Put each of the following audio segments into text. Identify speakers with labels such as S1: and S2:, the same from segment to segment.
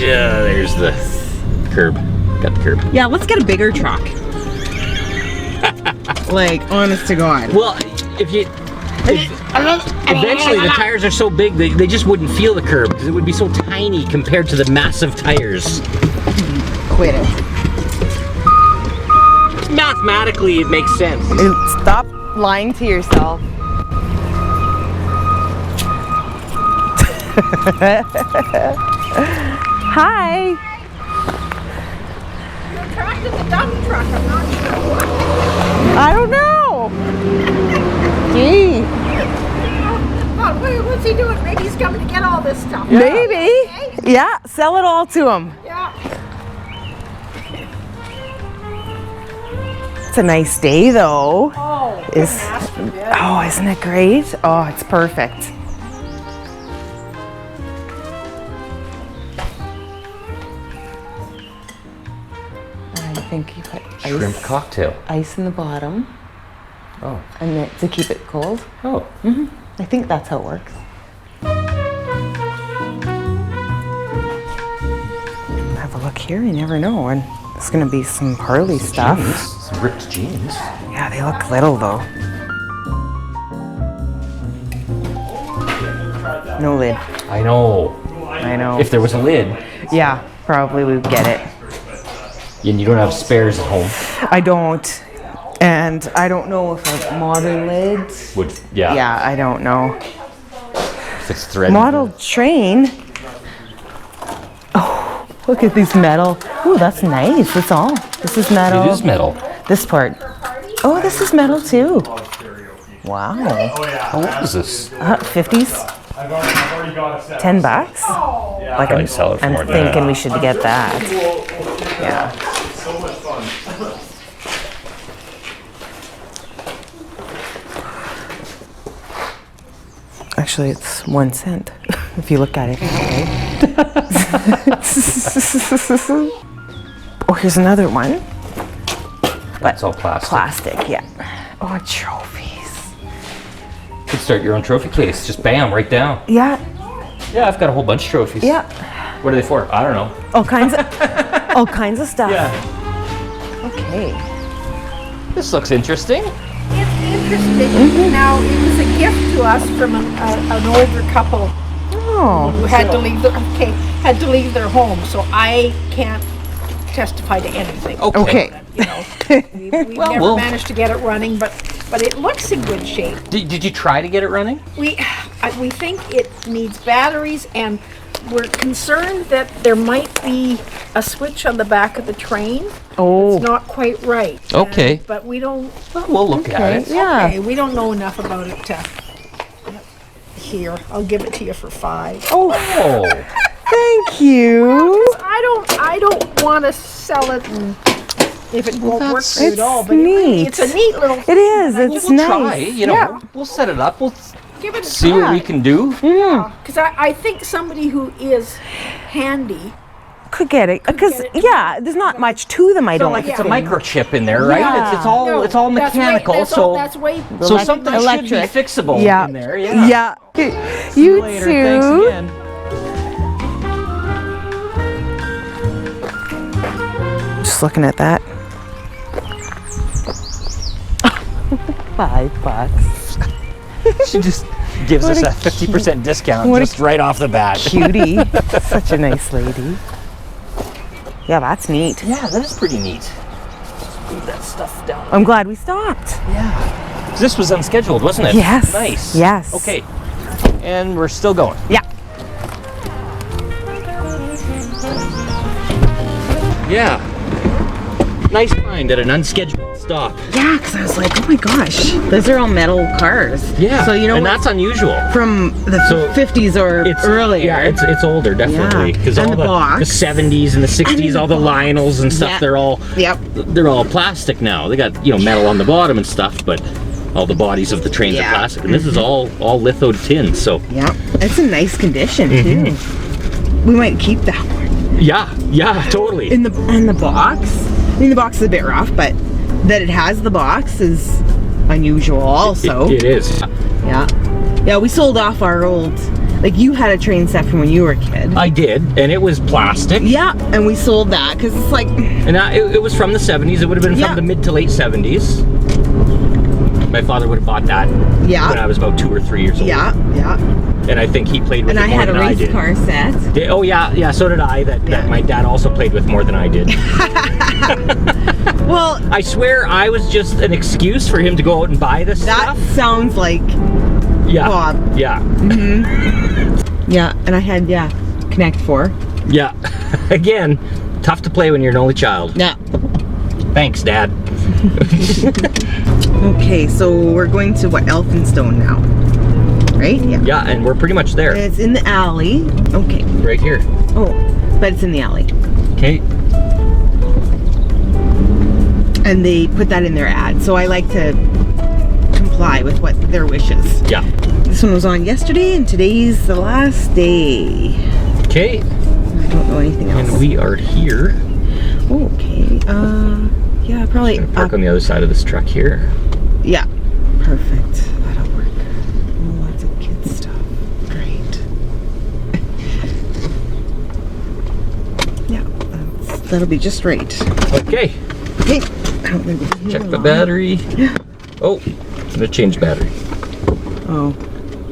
S1: there's the curb. Got the curb.
S2: Yeah, let's get a bigger truck. Like, honest to God.
S1: Well, eventually the tires are so big they just wouldn't feel the curb because it would be so tiny compared to the massive tires.
S2: Quit it.
S1: Mathematically, it makes sense.
S2: Stop lying to yourself. Hi.
S3: You're attracted the dump truck, I'm not sure.
S2: I don't know. Gee.
S3: Oh, what's he doing? Maybe he's coming to get all this stuff.
S2: Yeah. Maybe. Yeah, sell it all to him.
S3: Yeah.
S2: It's a nice day though.
S3: Oh,
S2: oh, isn't it great? Oh, it's perfect. I think you put
S1: Shrimp cocktail.
S2: ice in the bottom.
S1: Oh.
S2: And then to keep it cold.
S1: Oh.
S2: Mm-hmm. I think that's how it works. Have a look here, you never know. And it's gonna be some Harley stuff.
S1: Some ripped jeans.
S2: Yeah, they look little though. No lid.
S1: I know.
S2: I know.
S1: If there was a lid.
S2: Yeah, probably we'd get it.
S1: And you don't have spares at home.
S2: I don't. And I don't know if a modern lid. Yeah, I don't know.
S1: If it's thread.
S2: Model train. Oh, look at these metal. Oh, that's nice. That's all. This is metal.
S1: It is metal.
S2: This part. Oh, this is metal too. Wow.
S1: How old is this?
S2: 50s. $10. Like
S1: Probably sell it for more
S2: I'm
S1: than
S2: thinking
S1: that.
S2: we should get that. Yeah.
S4: So much fun.
S2: Actually, it's 1 cent if you look at it that way. Oh, here's another one.
S1: That's all plastic.
S2: Plastic, yeah. Oh, trophies.
S1: You could start your own trophy case. Just bam, right down.
S2: Yeah,
S1: Yeah, I've got a whole bunch of trophies.
S2: yeah.
S1: What are they for? I don't know.
S2: All kinds of stuff.
S1: Yeah.
S2: Okay.
S1: This looks interesting.
S3: It's interesting. Now, it was a gift to us from an older couple
S2: Oh.
S3: who had to leave their home. So I can't testify to anything.
S2: Okay.
S3: You know, we've never
S1: we'll-
S3: managed to get it running, but it looks in good shape.
S1: Did you try to get it running?
S3: We think it needs batteries, and we're concerned that there might be a switch on the back of the train.
S2: Oh.
S3: It's not quite right.
S1: Okay.
S3: But we don't.
S1: Well, we'll look at it.
S2: Yeah.
S3: Okay, we don't know enough about it to. Here, I'll give it to you for $5.
S2: Oh,
S1: Oh.
S2: thank you.
S3: I don't want to sell it, and if it won't work for you
S2: It's
S3: at all. But
S2: neat.
S3: it's a neat little.
S2: It is. It's
S1: We'll
S2: nice.
S1: try. You know,
S2: Yeah.
S1: we'll set it up. We'll
S3: Give it a
S1: see what we can do.
S3: Because I think somebody who is handy.
S2: Could get it because
S3: get it.
S2: yeah, there's not much to them. I
S1: It's not
S2: don't
S1: like it's a
S2: think.
S1: microchip in there, right?
S2: Yeah.
S1: It's all
S3: No,
S1: it's all
S3: that's
S1: mechanical.
S3: Way, that's way.
S1: So something should
S2: electric.
S1: be fixable
S2: Yeah.
S1: in there. Yeah.
S2: Yeah.
S1: See
S2: You
S1: later.
S2: too.
S1: Thanks again.
S2: Just looking at that. $5.
S1: She just gives us a 50% discount
S2: what a
S1: just right off the bat.
S2: Cutie. Such a nice lady. Yeah, that's neat.
S1: Yeah, that is pretty neat. Move that stuff down.
S2: I'm glad we stopped.
S1: Yeah. This was unscheduled, wasn't it?
S2: Yes.
S1: Nice.
S2: Yes.
S1: Okay. And we're still going.
S2: Yeah.
S1: Yeah. Nice find at an unscheduled stop.
S2: Yeah, because I was like, oh my gosh, those are all metal cars.
S1: Yeah.
S2: So you know
S1: and
S2: what?
S1: that's unusual.
S2: From the
S1: So
S2: 50s or earlier.
S1: Yeah, it's older, definitely.
S2: Yeah.
S1: Because
S2: And
S1: all
S2: the
S1: the
S2: box.
S1: 70s and the 60s, all the Lionels and stuff,
S2: Yeah.
S1: they're all plastic now. They got, metal on the bottom and stuff, but all the bodies of the trains
S2: Yeah.
S1: are plastic. And this is all lithoed tin, so
S2: Yeah, it's in nice condition too. We might keep that one.
S1: yeah, totally.
S2: In the box. I mean, the box is a bit rough, but that it has the box is unusual also.
S1: It is.
S2: Yeah. Yeah, we sold off our old, Like you had a train set from when you were a kid.
S1: I did, and it was plastic.
S2: Yeah, and we sold that because it's like.
S1: And it was from the 70s. It would have been from the mid to late 70s. My father would have bought that when I was about 2 or 3 years old.
S2: Yeah.
S1: And I think he played with it more than I did.
S2: And I had a race car set.
S1: Oh yeah, so did I. That my dad also played with more than I did.
S2: Well,
S1: I swear I was just an excuse for him to go out and buy this stuff.
S2: That sounds like Bob.
S1: Yeah.
S2: Mm-hmm. Yeah, and I had Connect 4.
S1: Yeah. Again, tough to play when you're an only child.
S2: Yeah.
S1: Thanks, Dad.
S2: Okay, so we're going to Elphinstone now, right? Yeah.
S1: Yeah, and we're pretty much there.
S2: And it's in the alley. Okay.
S1: Right here.
S2: Oh, but it's in the alley.
S1: Okay.
S2: And they put that in their ad, so I like to comply with what their wishes.
S1: Yeah.
S2: This one was on yesterday, and today's the last day.
S1: Okay.
S2: I don't know anything else.
S1: And we are here.
S2: Okay. Yeah, probably.
S1: Park on the other side of this truck here.
S2: Yeah. Perfect. That'll work. Lots of kids stuff. Great. Yeah, that'll be just right.
S1: Okay.
S2: Okay.
S1: Check the battery. Oh, I'm gonna change battery.
S2: Oh.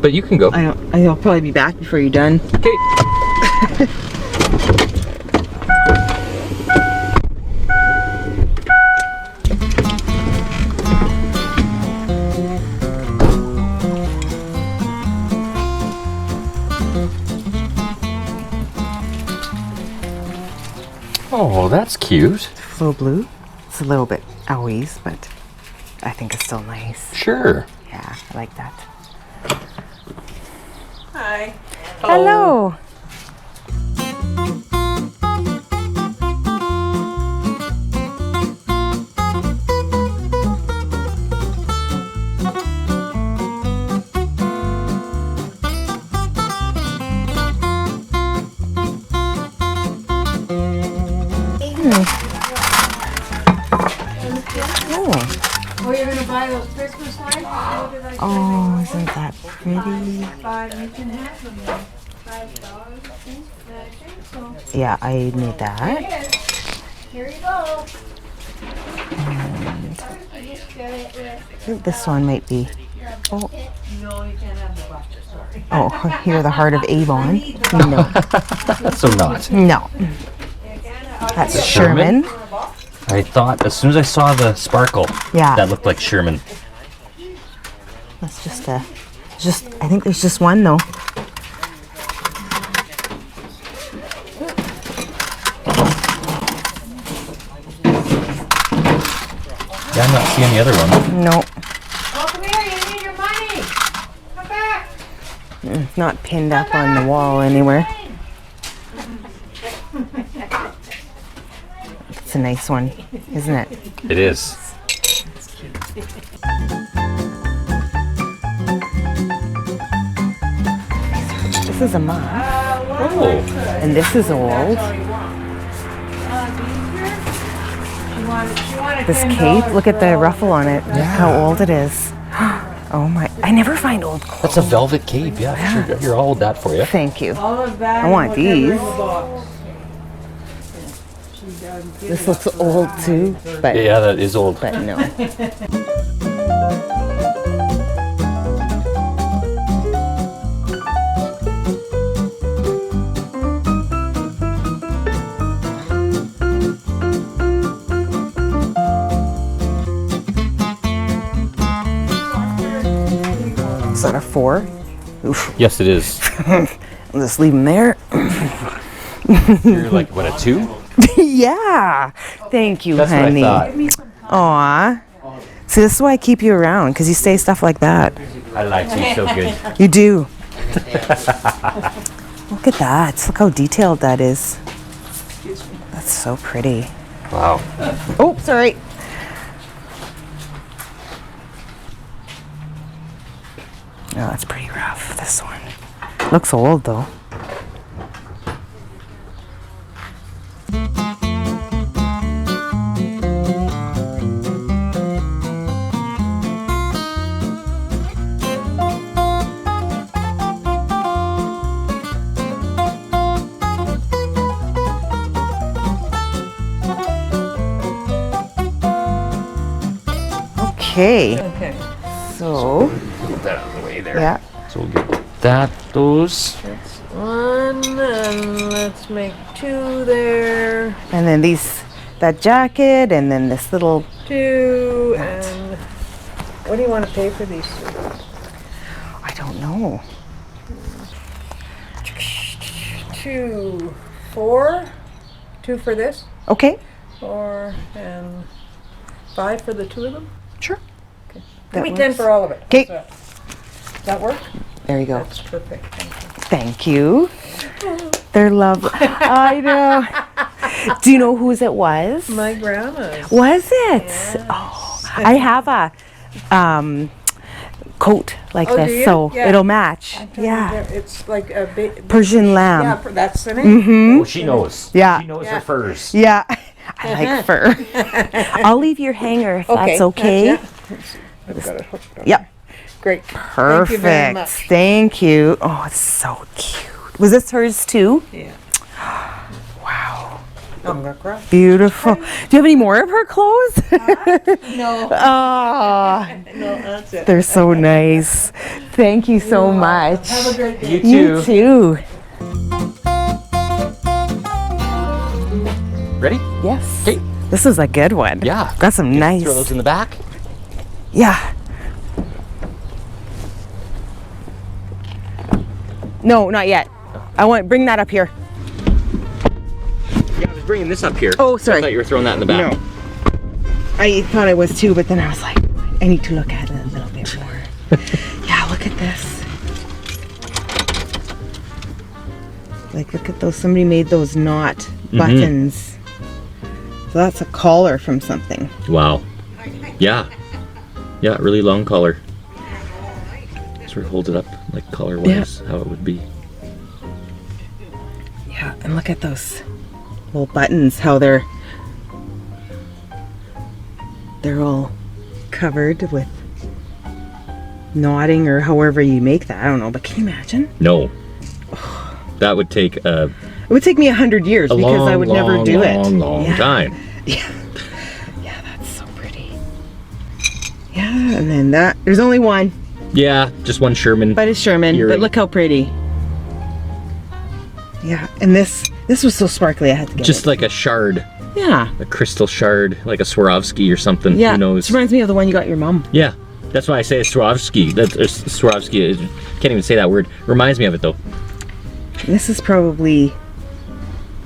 S1: But you can go.
S2: I'll probably be back before you're done.
S1: Okay. Oh, that's cute.
S2: Flow blue. It's a little bit owies, but I think it's still nice.
S1: Sure.
S2: Yeah, I like that.
S3: Hi.
S2: Hello.
S3: Oh, you're gonna buy those Christmas lights?
S2: Oh, isn't that pretty?
S3: You can have them then. $5.
S2: Yeah, I need that.
S3: Here you go.
S2: I think this one might be. Oh.
S3: No, you can't have the buster, sorry.
S2: Oh, here, the heart of Avon. No.
S1: So not.
S2: No. That's Sherman.
S1: I thought as soon as I saw the sparkle, that looked like Sherman.
S2: That's just I think there's just one though.
S1: Yeah, I'm not seeing the other one.
S2: No.
S3: Oh, come here, you need your money. Come back.
S2: It's not pinned up on the wall anywhere. It's a nice one, isn't it?
S1: It is.
S2: This is a muff,
S1: Oh.
S2: and this is old. This cape, look at the ruffle on it. Look how old it is. Oh my, I never find old clothes.
S1: That's a velvet cape. Yeah, sure. Here, I'll hold that for you.
S2: Thank you. I want these. This looks old too, but
S1: Yeah, that is old.
S2: but no. Is that a 4? Oof.
S1: Yes, it is.
S2: I'll just leave them there.
S1: You're like, what, a 2?
S2: Yeah. Thank you,
S1: That's
S2: honey.
S1: what I thought.
S2: Aw. See, this is why I keep you around, because you say stuff like that.
S1: I like you so good.
S2: You do. Look at that. Look how detailed that is. That's so pretty.
S1: Wow.
S2: Oh, sorry. Oh, that's pretty rough, this one. Looks old, though. Okay.
S3: Okay.
S2: So.
S1: Get that out of the way there.
S2: Yeah.
S1: So we'll get those.
S3: That's one, and let's make 2 there.
S2: And then that jacket, and then this little.
S3: 2, and what do you want to pay for these 2?
S2: I don't know.
S3: 2, 4. 2 for this.
S2: Okay.
S3: 4 and 5 for the 2 of them.
S2: Sure.
S3: Okay.
S2: That
S3: Give me 10
S2: works.
S3: for all of it.
S2: Okay.
S3: Does that work?
S2: There you go.
S3: That's perfect. Thank you.
S2: Thank you. They're lovely. I know. Do you know whose it was?
S3: My grandma's.
S2: Was it?
S3: Yes.
S2: Oh, I have a coat like
S3: Oh, do
S2: this,
S3: you?
S2: so
S3: Yeah.
S2: it'll match.
S3: I'm trying to
S2: Yeah.
S3: get- It's like a big.
S2: Persian lamb.
S3: Yeah, that's the name.
S2: Mm-hmm.
S1: Oh, she knows.
S2: Yeah.
S1: She knows
S3: Yeah.
S1: her furs.
S2: Yeah. I like fur. I'll leave your hanger if that's okay.
S3: Yeah. I've got it hooked on.
S2: Yep.
S3: Great.
S2: Perfect.
S3: Thank you very much.
S2: Thank you. Oh, it's so cute. Was this hers too?
S3: Yeah.
S2: Wow.
S3: I'm gonna cry.
S2: Beautiful. Do you have any more of her clothes?
S3: No.
S2: Oh,
S3: No, that's it.
S2: they're so nice. Thank you so much.
S3: Have a great day.
S1: You too.
S2: You too.
S1: Ready?
S2: Yes.
S1: Okay.
S2: This is a good one.
S1: Yeah.
S2: Got some nice.
S1: Throw those in the back.
S2: Yeah. No, not yet. I want bring that up here.
S1: Yeah, I was bringing this up here.
S2: Oh, sorry.
S1: I thought you were throwing that in the back.
S2: No. I thought I was too, but then I was like, I need to look at it a little bit more. Yeah, look at this. Like, look at those. Somebody made those knot buttons. So that's a collar from something.
S1: Wow. Yeah. Yeah, really long collar. Sort of hold it up like collar-wise, how it would be.
S2: Yeah, and look at those little buttons, how they're all covered with knotting or however you make that. I don't know, but can you imagine?
S1: No. That would take
S2: It would take me 100 years because I would never do it.
S1: Long
S2: Yeah.
S1: time.
S2: Yeah. Yeah, that's so pretty. Yeah, and then there's only one,
S1: Yeah, just one Sherman.
S2: but it's Sherman.
S1: Earring.
S2: But look how pretty. Yeah, and this was so sparkly I had to get
S1: Just
S2: it.
S1: like a shard,
S2: Yeah.
S1: a crystal shard, like a Swarovski or something.
S2: Yeah.
S1: Who knows?
S2: This reminds me of the one you got your mom.
S1: Yeah, that's why I say Swarovski. That's Swarovski. Can't even say that word. Reminds me of it though.
S2: This is probably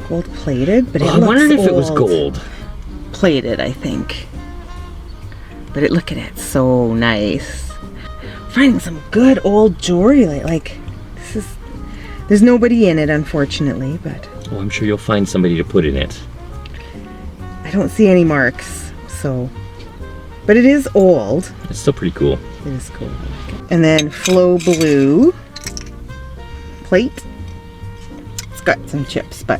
S2: gold plated, but it
S1: I
S2: looks
S1: wondered if it was
S2: old.
S1: gold.
S2: Plated, I think. But look at it, so nice. Finding some good old jewelry, like this is. There's nobody in it, unfortunately, but
S1: Oh, I'm sure you'll find somebody to put in it.
S2: I don't see any marks. So, but it is old.
S1: It's still pretty cool.
S2: It is cool. And then flow blue plate. It's got some chips, but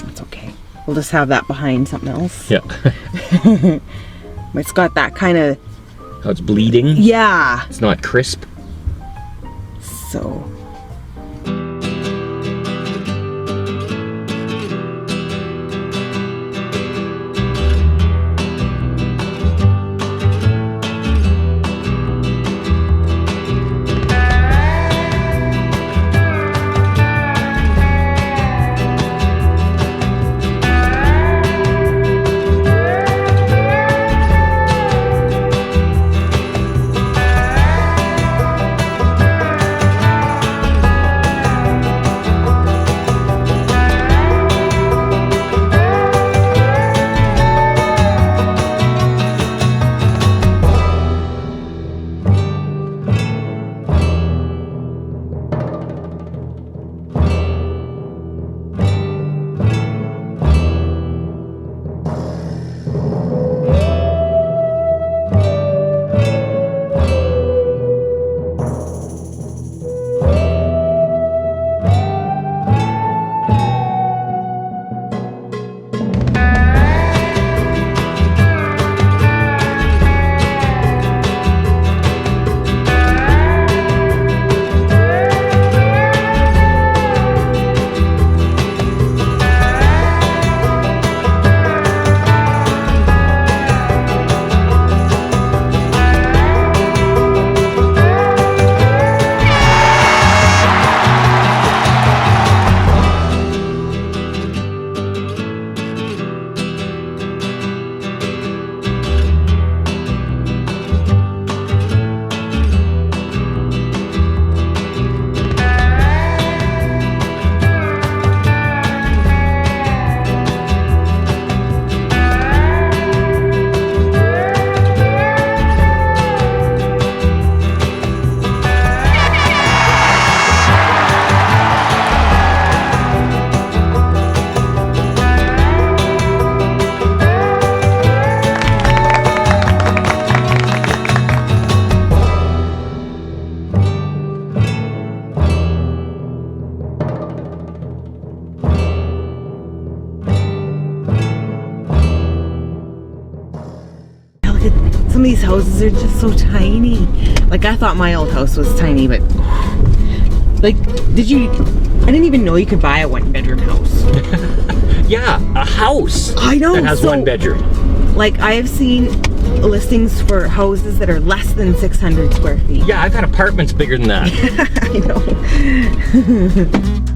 S2: it's okay. We'll just have that behind something else.
S1: Yeah.
S2: It's got that kind of,
S1: How it's bleeding.
S2: yeah.
S1: It's not crisp.
S2: So. some of these houses are just so tiny. Like, I thought my old house was tiny, but like, I didn't even know you could buy a 1-bedroom house.
S1: Yeah, a house.
S2: I know.
S1: That has 1 bedroom.
S2: Like, I have seen listings for houses that are less than 600 square feet.
S1: Yeah, I've had apartments bigger than that.
S2: I know.